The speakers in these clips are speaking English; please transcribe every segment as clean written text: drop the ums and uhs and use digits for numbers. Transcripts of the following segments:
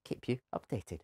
keep you updated.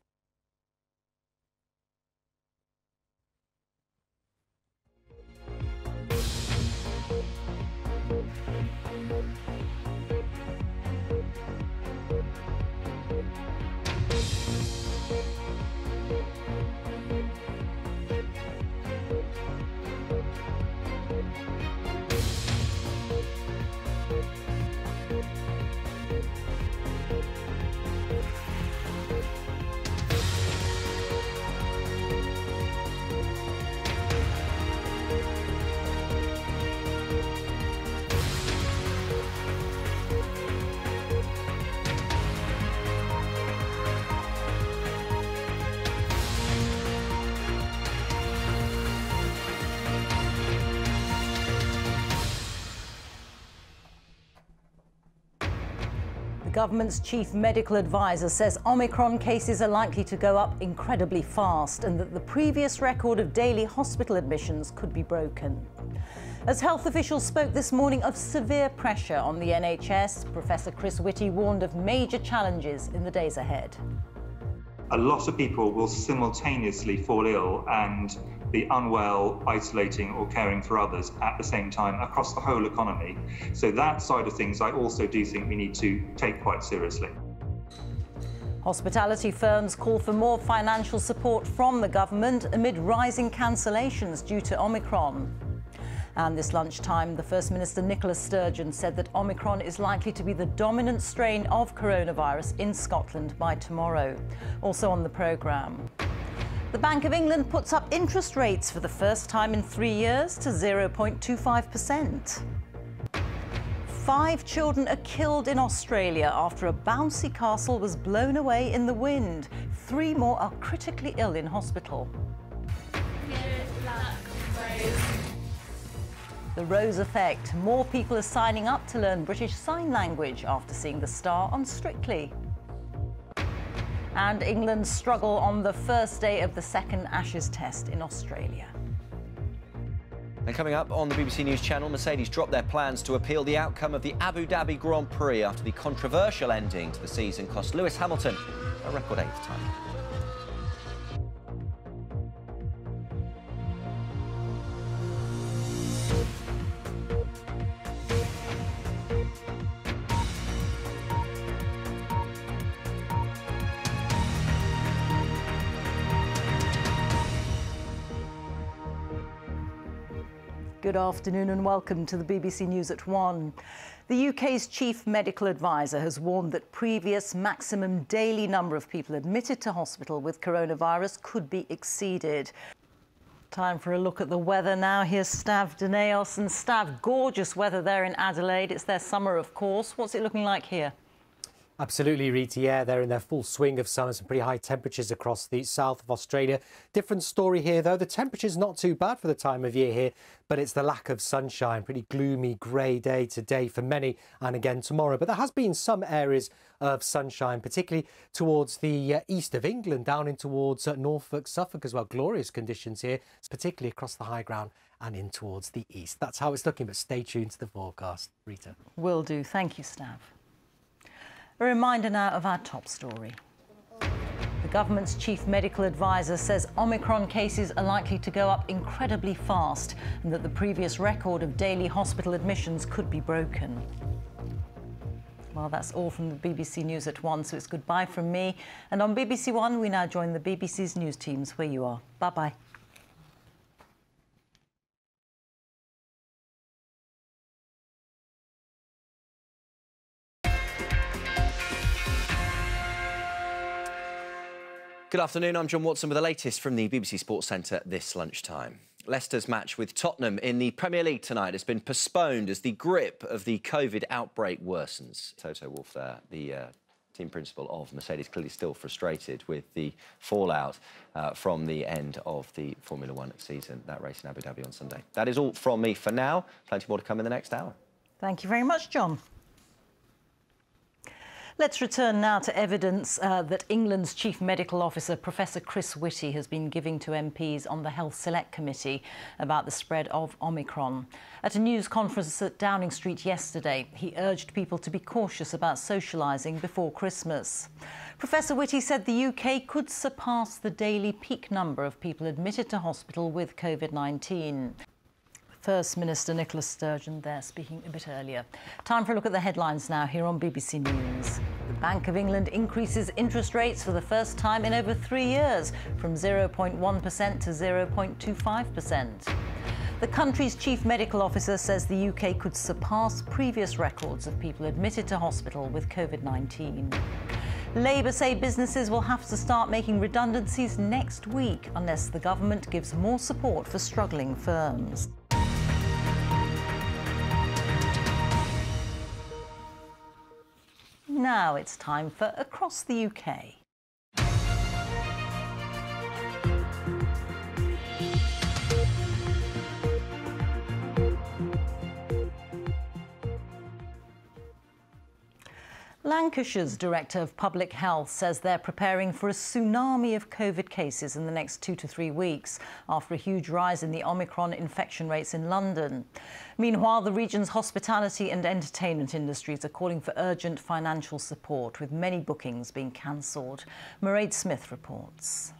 The government's chief medical advisor says Omicron cases are likely to go up incredibly fast and that the previous record of daily hospital admissions could be broken. As health officials spoke this morning of severe pressure on the NHS, Professor Chris Whitty warned of major challenges in the days ahead. A lot of people will simultaneously fall ill and be unwell, isolating or caring for others at the same time across the whole economy. So that side of things I also do think we need to take quite seriously. Hospitality firms call for more financial support from the government amid rising cancellations due to Omicron. And this lunchtime, the First Minister Nicola Sturgeon said that Omicron is likely to be the dominant strain of coronavirus in Scotland by tomorrow. Also on the programme. The Bank of England puts up interest rates for the first time in 3 years to 0.25%. 5 children are killed in Australia after a bouncy castle was blown away in the wind. 3 more are critically ill in hospital. Good luck, Rose. The Rose effect. More people are signing up to learn British Sign Language after seeing the star on Strictly. And England's struggle on the first day of the second Ashes test in Australia. And coming up on the BBC News Channel, Mercedes dropped their plans to appeal the outcome of the Abu Dhabi Grand Prix after the controversial ending to the season cost Lewis Hamilton a record 8th time. Good afternoon and welcome to the BBC News at 1. The UK's chief medical advisor has warned that previous maximum daily number of people admitted to hospital with coronavirus could be exceeded. Time for a look at the weather now. Here's Stav Daneos. And Stav, gorgeous weather there in Adelaide. It's their summer, of course. What's it looking like here? Absolutely, Rita. Yeah, they're in their full swing of summer. Some pretty high temperatures across the south of Australia. Different story here, though. The temperature's not too bad for the time of year here, but it's the lack of sunshine. Pretty gloomy, grey day today for many, and again tomorrow. But there has been some areas of sunshine, particularly towards the east of England, down in towards Norfolk, Suffolk as well. Glorious conditions here, particularly across the high ground and in towards the east. That's how it's looking, but stay tuned to the forecast, Rita. Will do. Thank you, Stav. A reminder now of our top story. The government's chief medical advisor says Omicron cases are likely to go up incredibly fast and that the previous record of daily hospital admissions could be broken. Well, that's all from the BBC News at 1, so it's goodbye from me. And on BBC One, we now join the BBC's news teams where you are. Bye-bye. Good afternoon, I'm John Watson with the latest from the BBC Sports Centre this lunchtime. Leicester's match with Tottenham in the Premier League tonight has been postponed as the grip of the COVID outbreak worsens. Toto Wolff there, the team principal of Mercedes, clearly still frustrated with the fallout from the end of the Formula One season, that race in Abu Dhabi on Sunday. That is all from me for now. Plenty more to come in the next hour. Thank you very much, John. Let's return now to evidence that England's Chief Medical Officer, Professor Chris Whitty, has been giving to MPs on the Health Select Committee about the spread of Omicron. At a news conference at Downing Street yesterday, he urged people to be cautious about socialising before Christmas. Professor Whitty said the UK could surpass the daily peak number of people admitted to hospital with COVID-19. First Minister Nicola Sturgeon there speaking a bit earlier. Time for a look at the headlines now here on BBC News. The Bank of England increases interest rates for the first time in over 3 years, from 0.1% to 0.25%. The country's chief medical officer says the UK could surpass previous records of people admitted to hospital with COVID-19. Labour say businesses will have to start making redundancies next week unless the government gives more support for struggling firms. Now it's time for Across the UK. Lancashire's Director of Public Health says they're preparing for a tsunami of COVID cases in the next 2 to 3 weeks after a huge rise in the Omicron infection rates in London. Meanwhile, the region's hospitality and entertainment industries are calling for urgent financial support, with many bookings being cancelled. Mairead Smith reports.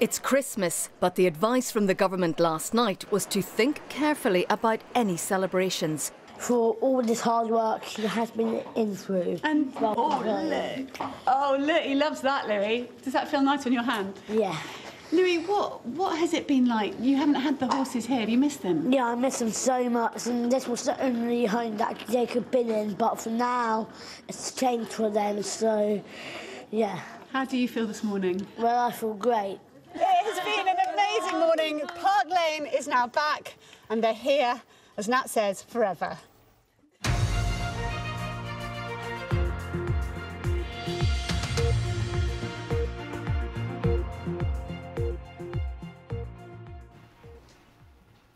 It's Christmas, but the advice from the government last night was to think carefully about any celebrations. For all this hard work he has been in through. And oh look, he loves that, Louis. Does that feel nice on your hand? Yeah. Louis, what has it been like? You haven't had the horses here. Have you missed them? Yeah, I miss them so much, and this was the only home that they could be in. But for now, it's changed for them. So, yeah. How do you feel this morning? Well, I feel great. It has been an amazing morning. Park Lane is now back, and they're here, as Nat says, forever.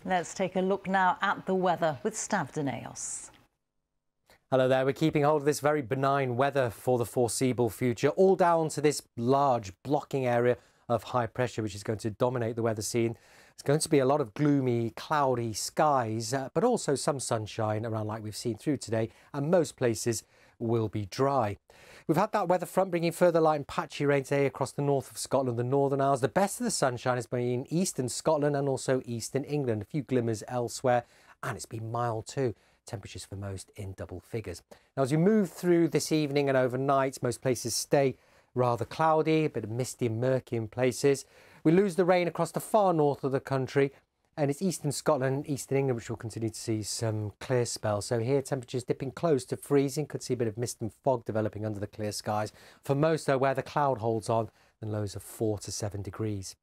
Let's take a look now at the weather with Stav Deneos. Hello there. We're keeping hold of this very benign weather for the foreseeable future, all down to this large blocking area of high pressure, which is going to dominate the weather scene. It's going to be a lot of gloomy, cloudy skies, but also some sunshine around like we've seen through today, and most places will be dry. We've had that weather front bringing further light and patchy rain today across the north of Scotland, the Northern Isles. The best of the sunshine has been in eastern Scotland and also eastern England. A few glimmers elsewhere, and it's been mild too. Temperatures for most in double figures. Now, as we move through this evening and overnight, most places stay rather cloudy, a bit of misty and murky in places. We lose the rain across the far north of the country, and it's eastern Scotland and eastern England which will continue to see some clear spells. So here temperatures dipping close to freezing, could see a bit of mist and fog developing under the clear skies. For most though, where the cloud holds on, then lows of 4 to 7 degrees.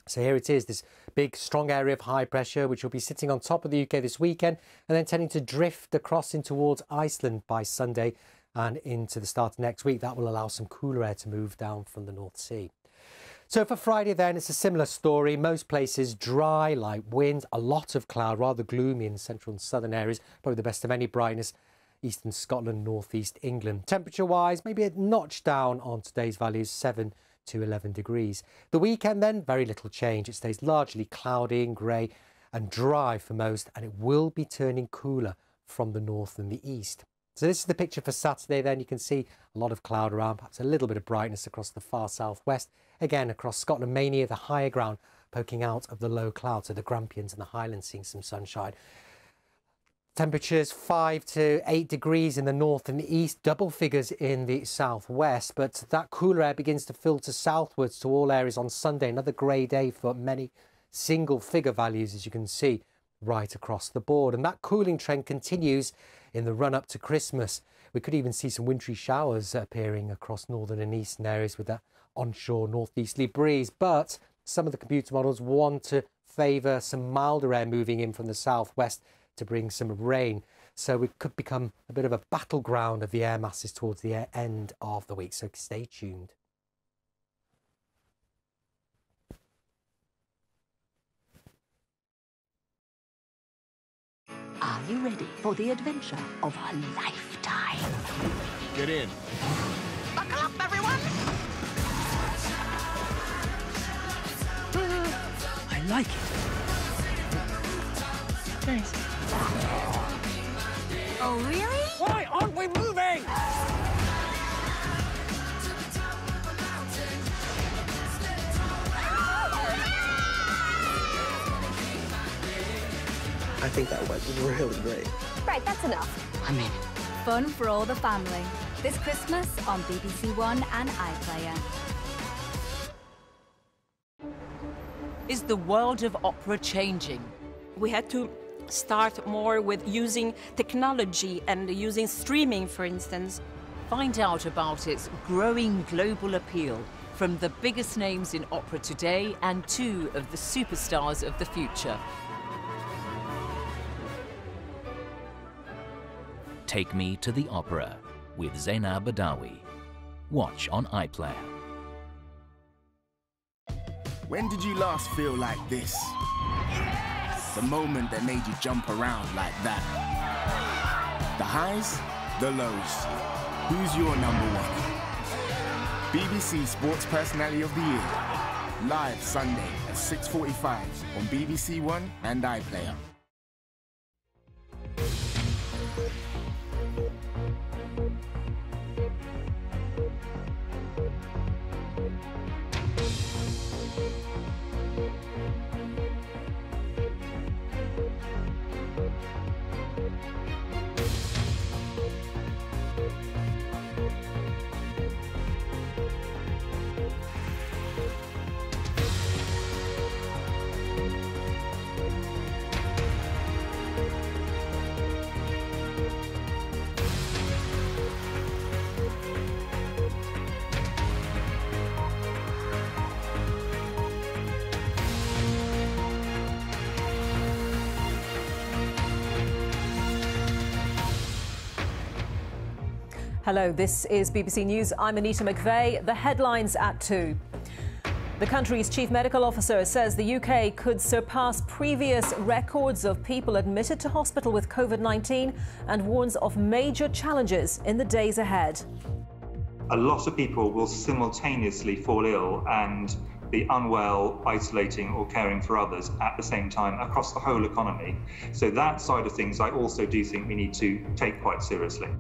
So here it is, this big strong area of high pressure which will be sitting on top of the UK this weekend and then tending to drift across in towards Iceland by Sunday and into the start of next week. That will allow some cooler air to move down from the North Sea. So for Friday then, it's a similar story. Most places dry, light winds, a lot of cloud, rather gloomy in central and southern areas, probably the best of any brightness. Eastern Scotland, northeast England. Temperature-wise, maybe a notch down on today's values, 7 to 11 degrees. The weekend then, very little change. It stays largely cloudy and grey and dry for most, and it will be turning cooler from the north and the east. So this is the picture for Saturday then. You can see a lot of cloud around, perhaps a little bit of brightness across the far southwest. Again, across Scotland, mainly the higher ground poking out of the low clouds, so the Grampians and the Highlands seeing some sunshine. Temperatures 5 to 8 degrees in the north and the east, double figures in the southwest, but that cooler air begins to filter southwards to all areas on Sunday. Another grey day for many single figure values, as you can see, right across the board. And that cooling trend continues in the run up to Christmas. We could even see some wintry showers appearing across northern and eastern areas with that onshore northeasterly breeze. But some of the computer models want to favour some milder air moving in from the southwest to bring some rain. So it could become a bit of a battleground of the air masses towards the end of the week. So stay tuned. Are you ready for the adventure of a lifetime? Get in. Buckle up, everyone! I like it. Nice. Oh, really? Why aren't we moving? I think that went really great. Right, that's enough. I'm in. Fun for all the family. This Christmas on BBC One and iPlayer. Is the world of opera changing? We had to start more with using technology and using streaming, for instance. Find out about its growing global appeal from the biggest names in opera today and two of the superstars of the future. Take Me to the Opera with Zainab Badawi. Watch on iPlayer. When did you last feel like this? Yes! The moment that made you jump around like that. The highs, the lows. Who's your number one? BBC Sports Personality of the Year. Live Sunday at 6:45 on BBC One and iPlayer. Hello, this is BBC News. I'm Anita McVeigh. The headlines at 2. The country's chief medical officer says the UK could surpass previous records of people admitted to hospital with COVID-19 and warns of major challenges in the days ahead. A lot of people will simultaneously fall ill and be unwell, isolating or caring for others at the same time across the whole economy. So that side of things I also do think we need to take quite seriously.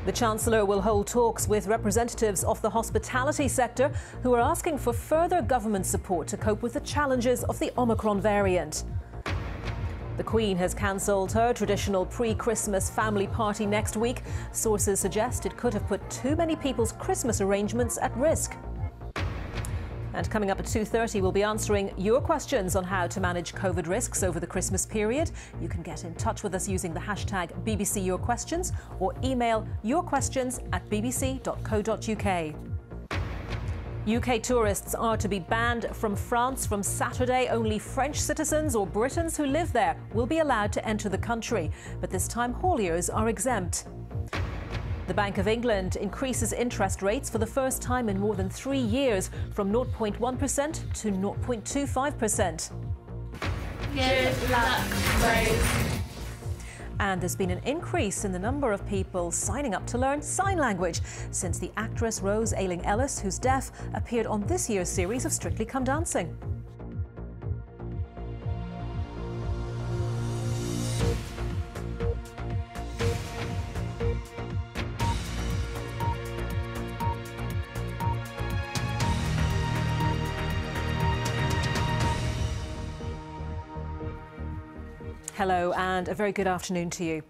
The Chancellor will hold talks with representatives of the hospitality sector who are asking for further government support to cope with the challenges of the Omicron variant. The Queen has cancelled her traditional pre-Christmas family party next week. Sources suggest it could have put too many people's Christmas arrangements at risk. And coming up at 2:30, we'll be answering your questions on how to manage COVID risks over the Christmas period. You can get in touch with us using the hashtag #BBCYourQuestions or email yourquestions@bbc.co.uk. UK tourists are to be banned from France from Saturday. Only French citizens or Britons who live there will be allowed to enter the country, but this time hauliers are exempt. The Bank of England increases interest rates for the first time in more than 3 years, from 0.1% to 0.25%. Good luck, Rose. And there's been an increase in the number of people signing up to learn sign language since the actress Rose Ayling-Ellis, who's deaf, appeared on this year's series of Strictly Come Dancing. Hello and a very good afternoon to you.